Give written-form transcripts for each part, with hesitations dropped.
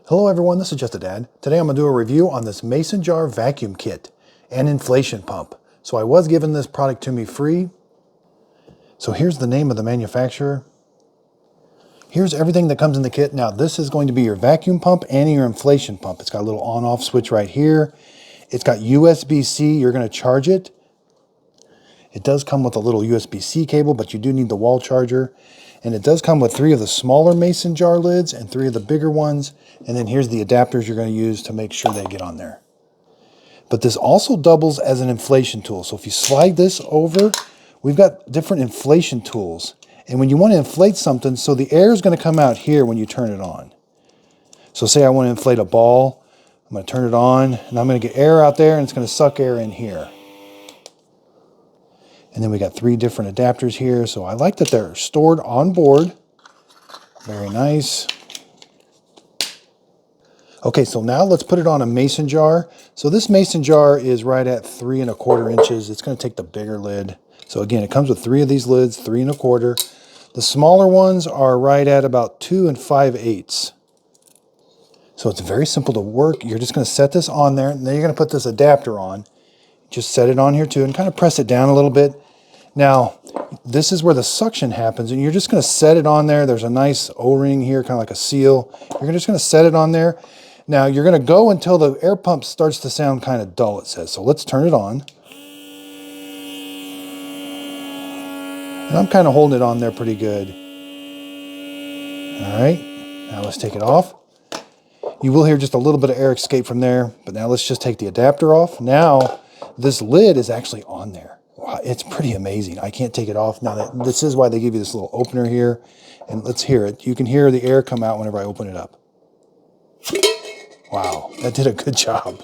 Hello everyone, this is Just a Dad. Today I'm going to do a review on this mason jar vacuum kit and inflation pump. So I was given this product to me free. So here's the name of the manufacturer. Here's everything that comes in the kit. Now this is going to be your vacuum pump and your inflation pump. It's got a little on-off switch right here. It's got USB-C, you're going to charge it. It does come with a little USB-C cable, but you do need the wall charger. And it does come with 3 of the smaller mason jar lids and 3 of the bigger ones. And then here's the adapters you're going to use to make sure they get on there. But this also doubles as an inflation tool. So if you slide this over, we've got different inflation tools. And when you want to inflate something, so the air is going to come out here when you turn it on. So say I want to inflate a ball, I'm going to turn it on, and I'm going to get air out there, and it's going to suck air in here. And then we got 3 different adapters here. So I like that they're stored on board. Very nice. Okay, so now let's put it on a mason jar. So this mason jar is right at 3 1/4 inches. It's going to take the bigger lid. So again, it comes with 3 of these lids, 3 1/4. The smaller ones are right at about 2 5/8. So it's very simple to work. You're just going to set this on there, and then you're going to put this adapter on. Just set it on here too and kind of press it down a little bit. Now, this is where the suction happens, and you're just going to set it on there. There's a nice O-ring here, kind of like a seal. You're just going to set it on there. Now, you're going to go until the air pump starts to sound kind of dull, it says. So let's turn it on. And I'm kind of holding it on there pretty good. All right, now let's take it off. You will hear just a little bit of air escape from there, but now let's just take the adapter off. Now, this lid is actually on there. Wow, it's pretty amazing. I can't take it off. Now, this is why they give you this little opener here. And let's hear it. You can hear the air come out whenever I open it up. Wow, that did a good job.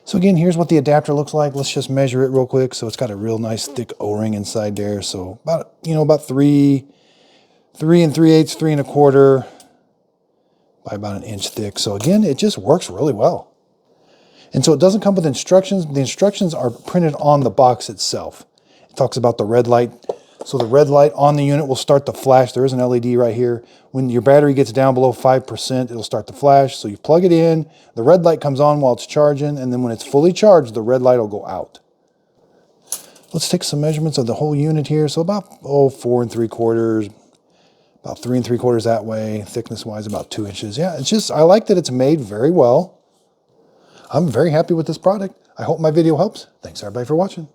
So again, here's what the adapter looks like. Let's just measure it real quick. So it's got a real nice thick O-ring inside there. So about 3 3/8, 3 1/4 by about 1 inch thick. So again, it just works really well. And so it doesn't come with instructions. The instructions are printed on the box itself. It talks about the red light. So the red light on the unit will start to flash. There is an LED right here. When your battery gets down below 5%, it'll start to flash. So you plug it in, the red light comes on while it's charging, and then when it's fully charged, the red light will go out. Let's take some measurements of the whole unit here. So about 4 3/4, about 3 3/4 that way. Thickness-wise, about 2 inches. Yeah, it's just, I like that it's made very well. I'm very happy with this product. I hope my video helps. Thanks everybody for watching.